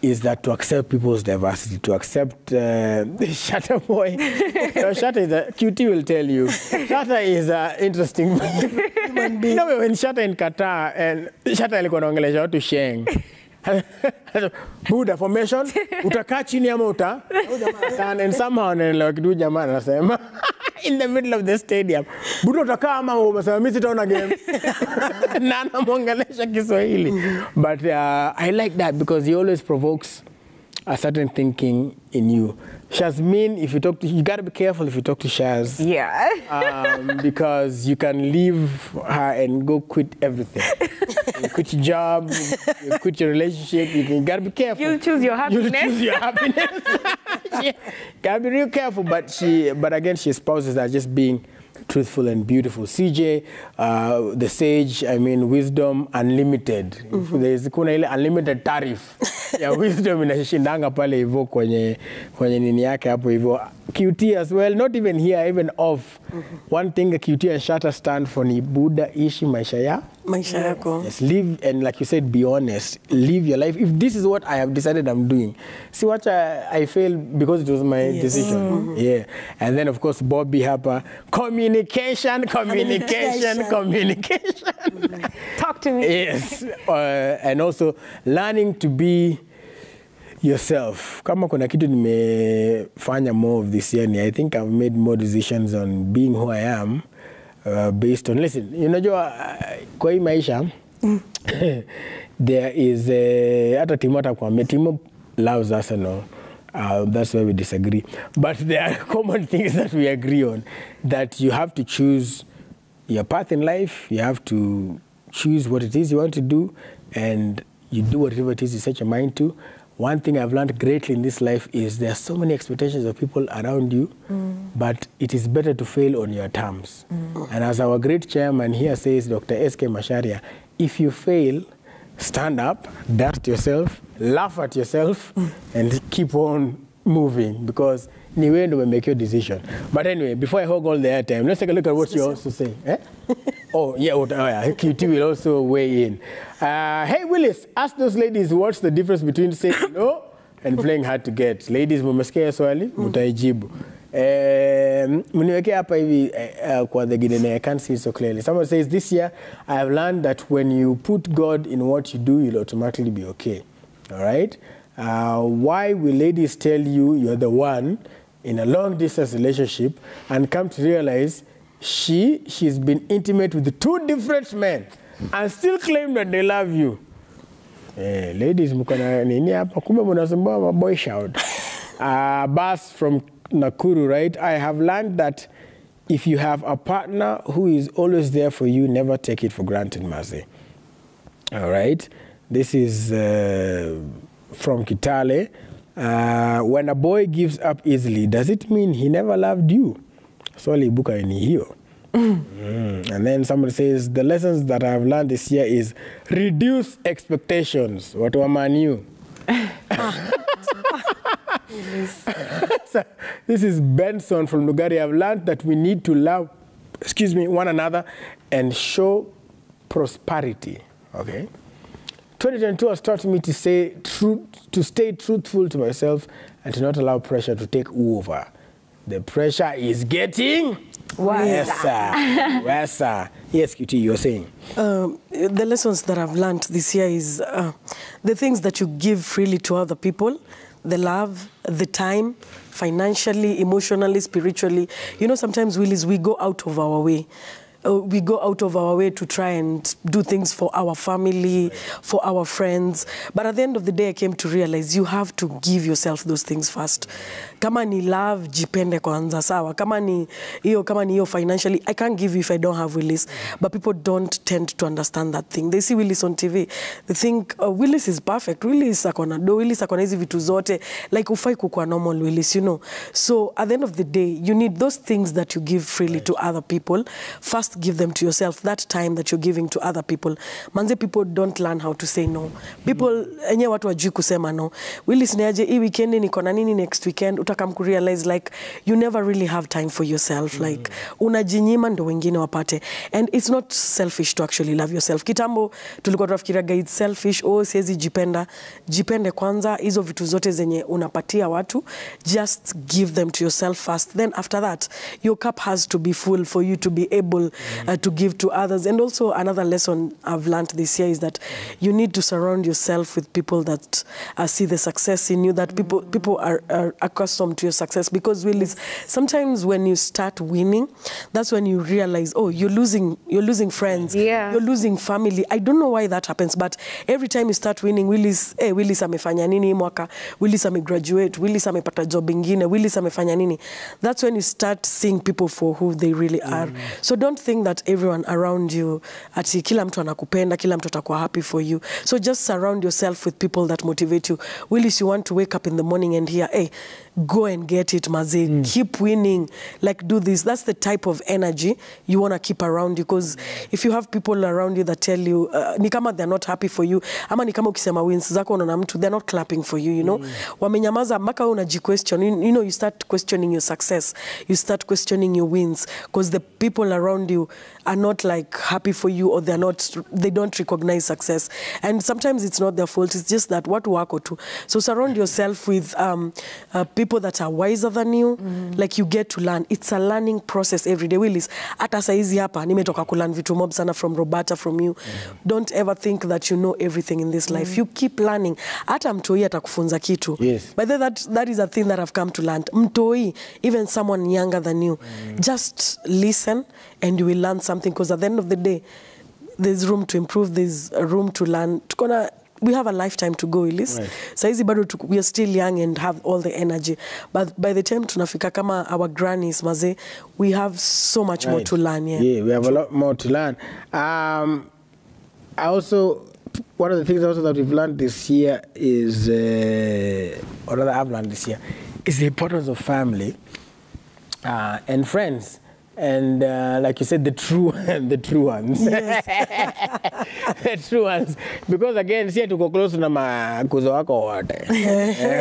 A: is that to accept people's diversity, to accept Shatta boy. Shatta is QT will tell you. Shatta is an interesting human being. When Shatta in Qatar, and Shatta alikuwa anaongelesha watu Sheng. Buddha formation, utakaa chini ama and somehow kidu jamaa anasema in the middle of the stadium, Buddha utakaa ama umesema mimi sitaona game. Na anamongelesha Kiswahili. But I like that because he always provokes a certain thinking in you. Shazmin, if you talk to, you got to be careful if you talk to Shaz.
B: Yeah.
A: Because you can leave her and go quit everything. You quit your job, you quit your relationship, you got to be careful.
B: You'll choose your happiness.
A: You'll choose your happiness. Got to be real careful, but again, she espouses that just being truthful and beautiful. CJ, the sage, I mean, wisdom unlimited. There's kuna ile unlimited tariff. Ya wisdom inashindanga pale hivyo kwenye nini yake hapo hivyo. QT as well, not even here, even off. One thing QT and Shatta stand for ni Buddha ishi maisha yako. Yes, live, and like you said, be honest. Live your life. If this is what I have decided I'm doing, see what I failed because it was my decision. Yeah. And then, of course, Bobby Harper, communication.
B: Talk to me.
A: Yes. And also learning to be yourself. Kama kuna kitu nimefanya more of this year, I think I've made more decisions on being who I am. Based on, listen, unajua kwa hii maisha there is hata Timo atakwambia, Timo loves Arsenal. That's where we disagree. But there are common things that we agree on, that you have to choose your path in life, you have to choose what it is you want to do, and you do whatever it is you set your mind to. One thing I've learned greatly in this life is there are so many expectations of people around you, but it is better to fail on your terms. And as our great chairman here says, Dr. S.K. Macharia, if you fail, stand up, dust yourself, laugh at yourself, and keep on moving, because ni wewe ndio make your decision. But anyway, before I hog all the airtime, let's take a look at what you also say. QT will also weigh in. Hey, Willis, ask those ladies what's the difference between saying no and playing hard to get. Ladies, mumesikia swali, mutaijibu. Mniweke hapa hivi kwa the Guinea, I can't see it so clearly. Someone says, this year, I have learned that when you put God in what you do, you'll automatically be okay. All right? Why will ladies tell you you're the one in a long-distance relationship and come to realize she's been intimate with 2 different men and still claim that they love you? Ladies, mukana nini hapa? Kumbe mnasumbua ma boy shout. Bas from Nakuru, right? I have learned that if you have a partner who is always there for you, never take it for granted, Mercy. All right? This is from Kitale. When a boy gives up easily, does it mean he never loved you? Swali buka ni hiyo. And then somebody says, the lessons that I've learned this year is reduce expectations. What wa Man U? So, this is Benson from Lugari. I've learned that we need to love, one another and show prosperity. Okay? 2022 has taught me to stay truthful to myself and to not allow pressure to take over. The pressure is getting worse. Yes, QT, you're saying.
C: The lessons that I've learned this year is the things that you give freely to other people, the love, the time, financially, emotionally, spiritually. You know, sometimes, Willis, we go out of our way. We go out of our way to try and do things for our family, for our friends. But at the end of the day, I came to realize you have to give yourself those things first. Kama ni love, jipende kwanza, sawa. Kama ni hiyo financially, I can't give you if I don't have Willis. But people don't tend to understand that thing. They see Willis on TV. They think, Willis is perfect. Willis akona do. Willis akona hizi vitu zote. Like ufai kukua normal Willis, you know. So at the end of the day, you need those things that you give freely to other people. First, give them to yourself. That time that you're giving to other people. Manze, people don't learn how to say no. People, enye watu wajui kusema no. Willis niaje, hii weekend niko na nini next weekend, utakam kurealize like you never really have time for yourself. Like unajinyima ndo wengine wapate. And it's not selfish to actually love yourself. Kitambo tulikuwa tunafikiriaga it's selfish, siwezi jipenda. Jipende kwanza, hizo vitu zote zenye unapatia watu, just give them to yourself first. Then after that, your cup has to be full for you to be able to give to others. And also another lesson I've learned this year is that you need to surround yourself with people that see the success in you, that people are accustomed to your success. Because really, sometimes when you start winning, that's when you realize, you're losing friends, you're losing family. I don't know why that happens, but every time you start winning, Willis amefanya nini mwaka, Willis amegraduate, Willis amepata job ingine, Willis amefanya nini. That's when you start seeing people for who they really are. So don't think that everyone around you, ati kila mtu anakupenda, kila mtu atakuwa happy for you. So just surround yourself with people that motivate you. Willis, you want to wake up in the morning and hear, hey, go and get it, maze. Keep winning. Like, do this. That's the type of energy you want to keep around you. Because if you have people around you that tell you, ni kama they're not happy for you, ama ni kama ukisema wins zako unaona mtu, they're not clapping for you, you know. Wamenyamaza, mpaka unaji-question. You know, you start questioning your success. You start questioning your wins. Because the people around you are not like happy for you, or they don't recognize success. And sometimes it's not their fault. It's just that what wako tu. So surround yourself with people that are wiser than you. Like you get to learn. It's a learning process every day. Willis, hata saizi hapa nimetoka kulearn vitu mob sana from Roberta, from you. Don't ever think that you know everything in this life. You keep learning. Hata mtoi atakufunza kitu.
A: Yes.
C: But that is a thing that I've come to learn. Mtoi, even someone younger than you, just listen and you will learn something, because at the end of the day, there's room to improve, there's room to learn. We have a lifetime to go, Willis. Right. Saizi bado we are still young and have all the energy. But by the time tunafika kama our grannies, maze, we have so much more to learn.
A: Yeah, we have a lot more to learn. One of the things also that we've learned this year is, or rather I've learned this year, is the importance of family and friends. And like you said, the true ones. Yes. The true ones. Because again, si tuko close na makuzo wako wote.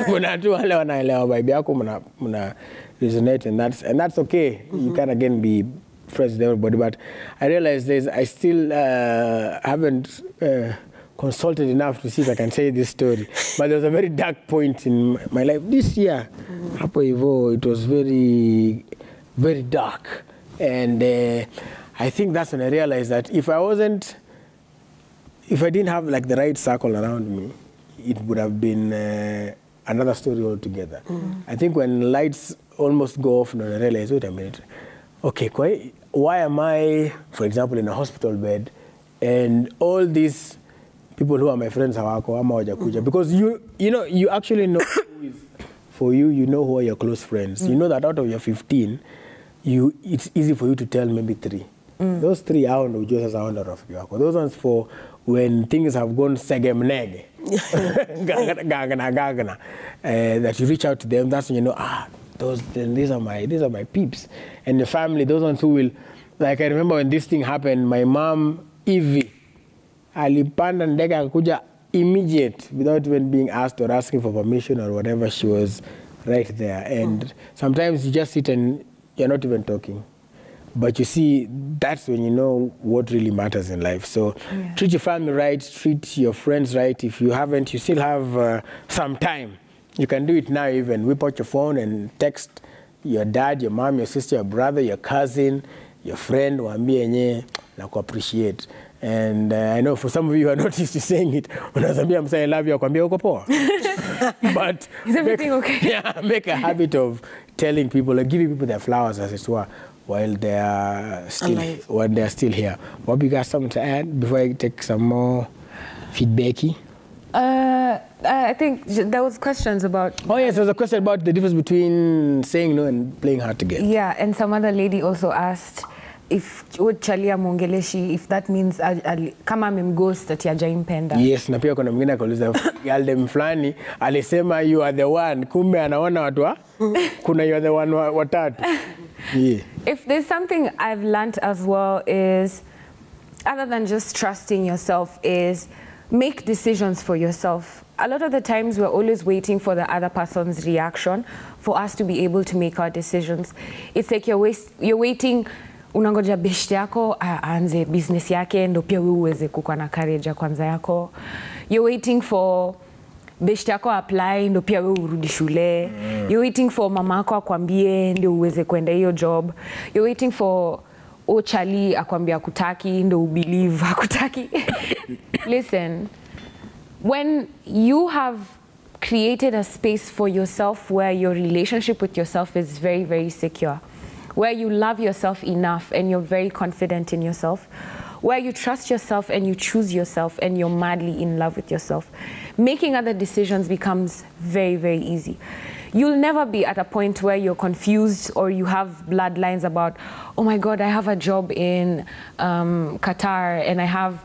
A: Kuna tu wale wanaelewa vibe yako, muna resonate, and that's okay. You can again be friends with everybody. But I realized I still haven't consulted enough to see if I can say this story. But there was a very dark point in my life this year. Hapo hivyo, it was very, very dark. And I think that's when I realized that if I didn't have like the right circle around me, it would have been another story altogether. I think when lights almost go off, I realized, wait a minute, okay, why am I, for example, in a hospital bed, and all these people who are my friends hawako ama wajakuja? Because you actually know who is for you. You know who are your close friends. You know that out of your 15. It's easy for you to tell maybe 3. Those 3 are just around rafiki wako. Those ones for when things have gone segemnege, gagana, that you reach out to them. That's when you know, these are my peeps. And the family, those ones who will, like I remember when this thing happened, my mom, Evie, alipanda ndege akakuja immediate, without even being asked or asking for permission or whatever. She was right there. And sometimes you just sit and you're not even talking. But you see, that's when you know what really matters in life. So treat your family right, treat your friends right. If you haven't, you still have some time. You can do it now even. Whip out your phone and text your dad, your mom, your sister, your brother, your cousin, your friend, waambie yenye na ku-appreciate. And I know for some of you who are not used to saying it, unazambia msa I love you, akwambia uko poa. But
B: is everything okay?
A: Yeah, make a habit of telling people, like giving people their flowers as it were, while they are still here. Bob, you got something to add before I take some more feedbacky?
B: I think there was questions about...
A: Oh yes, there was a question about the difference between saying no and playing hard to get.
B: Yeah, and some other lady also asked if chalia mwongeleshi, if that means kama amemghost ati hajaimpenda.
A: Yes, na pia kuna mwingine akauliza girl fulani alisema you are the one, kumbe anaona watu wa kuna you are the one watatu. Yeah.
B: If there's something I've learned as well is, other than just trusting yourself, is make decisions for yourself. A lot of the times we're always waiting for the other person's reaction for us to be able to make our decisions. It's like you're waiting, unangoja beshte yako aanze business yake ndo pia wewe uweze kuwa na courage ya kwanza yako. You're waiting for beshte yako apply ndo pia wewe urudi shule. You're waiting for mama yako akwambie ndio uweze kwenda hiyo job. You're waiting for Chali akwambia kutaki ndo ubelieve hakutaki. Listen, when you have created a space for yourself where your relationship with yourself is very, very secure, where you love yourself enough and you're very confident in yourself, where you trust yourself and you choose yourself and you're madly in love with yourself, making other decisions becomes very, very easy. You'll never be at a point where you're confused or you have bloodlines about, oh my God, I have a job in Qatar and I have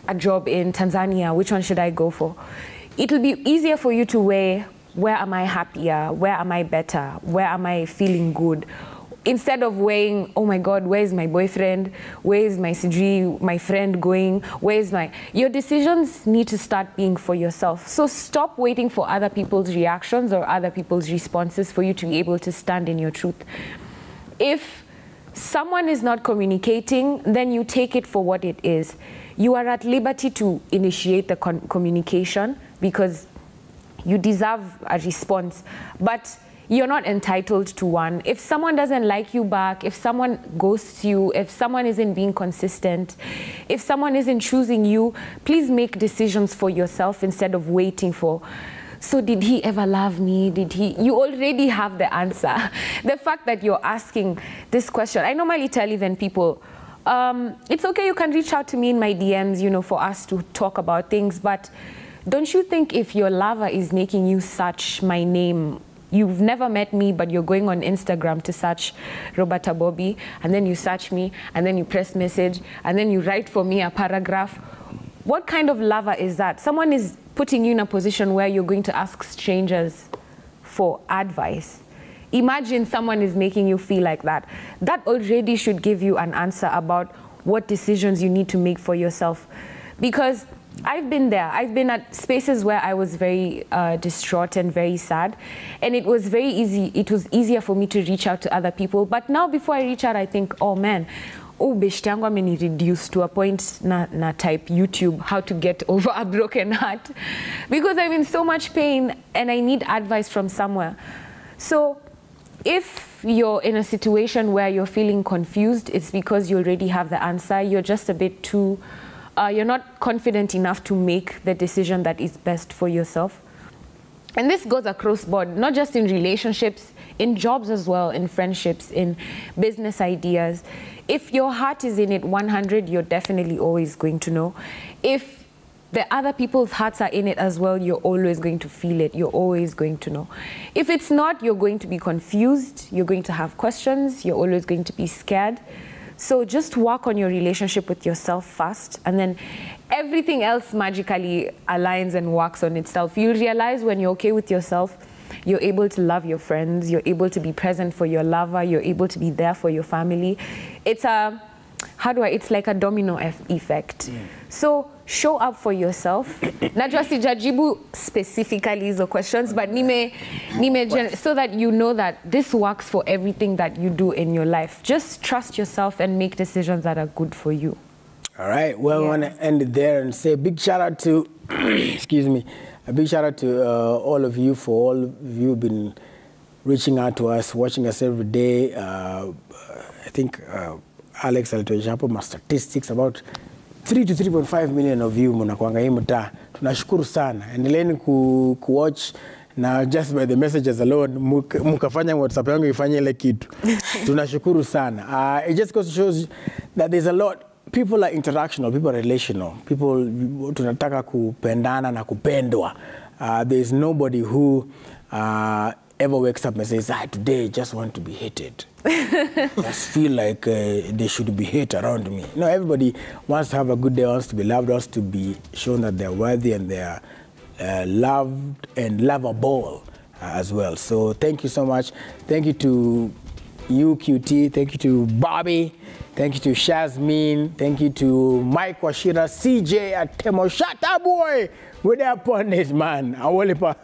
B: a job in Tanzania, which one should I go for? It'll be easier for you to weigh, where am I happier? Where am I better? Where am I feeling good? Instead of weighing, oh my God, where is my boyfriend? Where is my friend going? Where is my... Your decisions need to start being for yourself. So stop waiting for other people's reactions or other people's responses for you to be able to stand in your truth. If someone is not communicating, then you take it for what it is. You are at liberty to initiate the communication because you deserve a response. But you're not entitled to one. If someone doesn't like you back, if someone ghosts you, if someone isn't being consistent, if someone isn't choosing you, please make decisions for yourself instead of waiting for, so did he ever love me? Did he? You already have the answer. The fact that you're asking this question, I normally tell even people, it's okay, you can reach out to me in my DMs, you know, for us to talk about things, but don't you think if your lover is making you search my name, you've never met me, but you're going on Instagram to search Roberta Bobby, and then you search me, and then you press message, and then you write for me a paragraph. What kind of lover is that? Someone is putting you in a position where you're going to ask strangers for advice. Imagine someone is making you feel like that. That already should give you an answer about what decisions you need to make for yourself. Because I've been there. I've been at spaces where I was very distraught and very sad. And it was very easy. It was easier for me to reach out to other people. But now before I reach out, I think, oh man, beshte yangu amenireduce to a point na type YouTube, how to get over a broken heart. Because I'm in so much pain and I need advice from somewhere. So if you're in a situation where you're feeling confused, it's because you already have the answer. You're just a bit too... you're not confident enough to make the decision that is best for yourself. And this goes across board, not just in relationships, in jobs as well, in friendships, in business ideas. If your heart is in it 100, you're definitely always going to know. If the other people's hearts are in it as well, you're always going to feel it. You're always going to know. If it's not, you're going to be confused. You're going to have questions. You're always going to be scared. So just work on your relationship with yourself first, and then everything else magically aligns and works on itself. You'll realize when you're okay with yourself, you're able to love your friends, you're able to be present for your lover, you're able to be there for your family. It's a, it's like a domino effect. Yeah. So show up for yourself. Najua sijajibu specifically hizo questions, but so that you know that this works for everything that you do in your life. Just trust yourself and make decisions that are good for you.
A: All right. Well, I want to end it there and say a big shout out to, excuse me, a big shout out to all of you for all of you who've been reaching out to us, watching us every day. I think Alex alituonyesha hapo ma statistics about 3 to 3.5 million of you mnakuanga hii mtaa. Tunashukuru sana. Endeleeni watch na just by the messages alone mukafanya WhatsApp yangu ifanye ile kitu. Tunashukuru sana. It just goes to shows that there's a lot. People are interactional, people are relational. People tunataka kupendana na kupendwa. There's nobody who ever wakes up and says, today I just want to be hated. Just feel like they should be hate around me. No, everybody wants to have a good day, wants to be loved, wants to be shown that they're worthy and they're loved and lovable as well. So thank you so much. Thank you to you, QT. Thank you to Bobby. Thank you to Shazmin. Thank you to Mike Washira, CJ Atemo. Shut up, boy! With their punish, man. Awolipa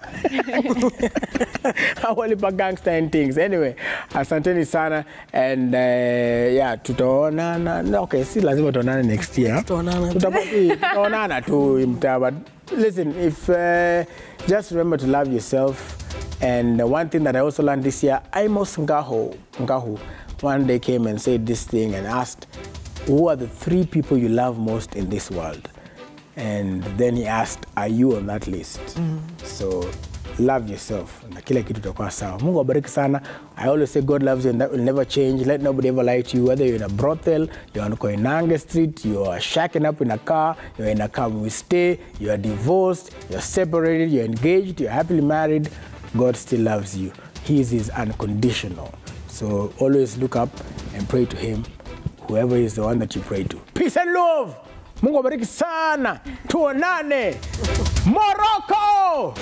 A: gangster and things. Anyway, asanteni sana. And yeah, tutaonana. Okay, si lazima tutaonana next year. Tutaonana tu imta. But listen, if just remember to love yourself. And one thing that I also learned this year, Amos Ngahu one day came and said this thing and asked, who are the 3 people you love most in this world? And then he asked, are you on that list? So love yourself. Na kila kitu itakuwa sawa. Mungu abariki sana. I always say God loves you and that will never change. Let nobody ever lie to you. Whether you're in a brothel, you're on Koinange Street, you are shacking up in a car, you're in a car we stay, you are divorced, you're separated, you're engaged, you're happily married, God still loves you. His is unconditional. So always look up and pray to him, whoever is the one that you pray to. Peace and love. Mungu abariki sana. Tuonane. Morocco!